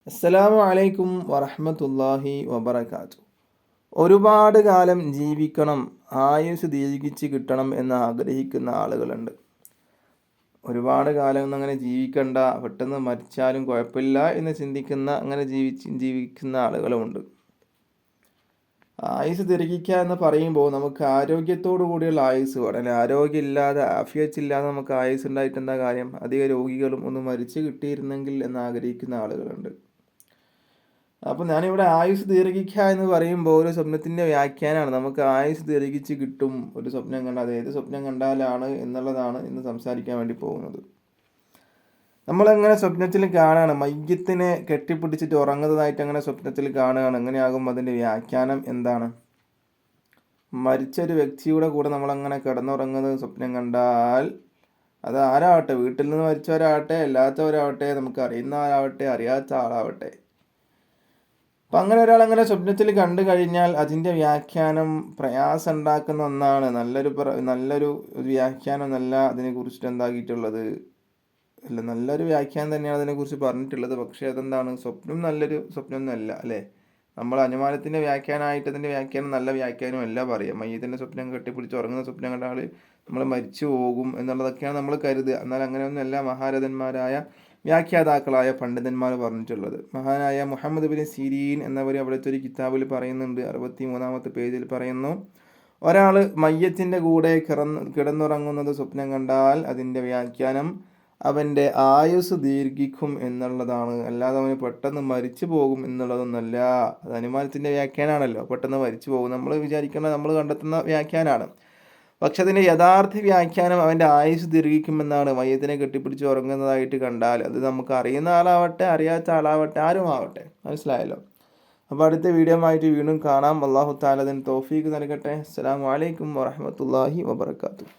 അസ്സലാമു അലൈക്കും വറഹ്മത്തുള്ളാഹി വബറകാതുഹു. ഒരുപാട് കാലം ജീവിക്കണം, ആയുസ് ദീർഘിച്ച് കിട്ടണം എന്ന് ആഗ്രഹിക്കുന്ന ആളുകളുണ്ട്. ഒരുപാട് കാലം ഒന്നും അങ്ങനെ ജീവിക്കണ്ട, പെട്ടെന്ന് മരിച്ചാലും കുഴപ്പമില്ല എന്ന് ചിന്തിക്കുന്ന അങ്ങനെ ജീവിക്കുന്ന ആളുകളുമുണ്ട്. ആയുസ് ദീർഘിക്കുക എന്ന് പറയുമ്പോൾ നമുക്ക് ആരോഗ്യത്തോടു കൂടിയുള്ള ആയുസ് വേണം. അല്ലെ, ആരോഗ്യമില്ലാതെ ആഫിയത്തില്ലാതെ നമുക്ക് ആയുസ് ഉണ്ടായിട്ട് എന്താ കാര്യം? അധിക രോഗികളും ഒന്ന് മരിച്ചു കിട്ടിയിരുന്നെങ്കിൽ എന്ന് ആഗ്രഹിക്കുന്ന ആളുകളുണ്ട്. അപ്പോൾ ഞാനിവിടെ ആയുസ് ദീർഘിക്കുക എന്ന് പറയുമ്പോൾ ഒരു സ്വപ്നത്തിൻ്റെ വ്യാഖ്യാനമാണ്. നമുക്ക് ആയുസ് ദീർഘിച്ച് കിട്ടും ഒരു സ്വപ്നം കണ്ടാൽ, അത് ഏത് സ്വപ്നം കണ്ടാലാണ് എന്നുള്ളതാണ് ഇന്ന് സംസാരിക്കാൻ വേണ്ടി പോകുന്നത്. നമ്മളങ്ങനെ സ്വപ്നത്തിൽ കാണുകയാണ്, മയ്യത്തിനെ കെട്ടിപ്പിടിച്ചിട്ട് ഉറങ്ങുന്നതായിട്ട് അങ്ങനെ സ്വപ്നത്തിൽ കാണുകയാണ്. അങ്ങനെയാകും അതിൻ്റെ വ്യാഖ്യാനം എന്താണ്? മരിച്ചൊരു വ്യക്തിയുടെ കൂടെ നമ്മളങ്ങനെ കിടന്നുറങ്ങുന്നത് സ്വപ്നം കണ്ടാൽ, അത് ആരാവട്ടെ, വീട്ടിൽ നിന്ന് മരിച്ചവരാവട്ടെ, അല്ലാത്തവരാവട്ടെ, നമുക്ക് അറിയുന്ന ആളാവട്ടെ, അറിയാത്ത ആളാവട്ടെ, അപ്പം അങ്ങനെ ഒരാൾ അങ്ങനെ സ്വപ്നത്തിൽ കണ്ടു കഴിഞ്ഞാൽ അതിൻ്റെ വ്യാഖ്യാനം പ്രയാസം ഉണ്ടാക്കുന്ന ഒന്നാണ്. നല്ലൊരു വ്യാഖ്യാനം എന്നല്ല അതിനെക്കുറിച്ചിട്ട് എന്താക്കിയിട്ടുള്ളത്. അല്ല, നല്ലൊരു വ്യാഖ്യാനം തന്നെയാണ് അതിനെക്കുറിച്ച് പറഞ്ഞിട്ടുള്ളത്. പക്ഷേ അതെന്താണ്, സ്വപ്നം നല്ലൊരു സ്വപ്നം ഒന്നുമല്ല അല്ലേ. നമ്മൾ അനുമാനത്തിൻ്റെ വ്യാഖ്യാനമായിട്ട് അതിൻ്റെ വ്യാഖ്യാനം നല്ല വ്യാഖ്യാനം അല്ല പറയുക. മയ്യത്തിൻ്റെ സ്വപ്നം കെട്ടിപ്പിടിച്ച് ഉറങ്ങുന്ന സ്വപ്നം കണ്ട ആൾ നമ്മൾ മരിച്ചു പോകും എന്നുള്ളതൊക്കെയാണ് നമ്മൾ കരുതുക. എന്നാൽ അങ്ങനെയൊന്നുമല്ല മഹാരഥന്മാരായ വ്യാഖ്യാതാക്കളായ പണ്ഡിതന്മാർ പറഞ്ഞിട്ടുള്ളത്. മഹാനായ മുഹമ്മദ് ബിൻ സീരീൻ എന്നവർ അവിടുത്തെ ഒരു കിതാബിൽ പറയുന്നുണ്ട്. 63-ാമത്തെ പേജിൽ പറയുന്നു, ഒരാൾ മയ്യത്തിൻ്റെ കൂടെ കിടന്നുറങ്ങുന്നത് സ്വപ്നം കണ്ടാൽ അതിൻ്റെ വ്യാഖ്യാനം അവൻ്റെ ആയുസ് ദീർഘിക്കും എന്നുള്ളതാണ്. അല്ലാതെ അവന് പെട്ടെന്ന് മരിച്ചു പോകും എന്നുള്ളതൊന്നല്ല. അത് അനുമാനത്തിൻ്റെ വ്യാഖ്യാനമാണല്ലോ, പെട്ടെന്ന് മരിച്ചു പോകും നമ്മൾ വിചാരിക്കേണ്ട, നമ്മൾ കണ്ടെത്തുന്ന വ്യാഖ്യാനമാണ്. പക്ഷെ അതിൻ്റെ യഥാർത്ഥ വ്യാഖ്യാനം അവൻ്റെ ആയുസ് ദീർഘിക്കുമെന്നാണ്. മയ്യത്തിനെ കെട്ടിപ്പിടിച്ച് ഉറങ്ങുന്നതായിട്ട് കണ്ടാൽ അത് നമുക്ക് അറിയുന്ന ആളാവട്ടെ, അറിയാത്ത ആളാവട്ടെ, ആരും ആവട്ടെ. മനസ്സിലായല്ലോ. അപ്പോൾ അടുത്ത വീഡിയോ ആയിട്ട് വീണ്ടും കാണാം. അല്ലാഹു തആല അതിന് തൗഫീഖ് നൽകട്ടെ. അസ്സലാമു അലൈക്കും വറഹ്മത്തുള്ളാഹി വബറകാതുഹു.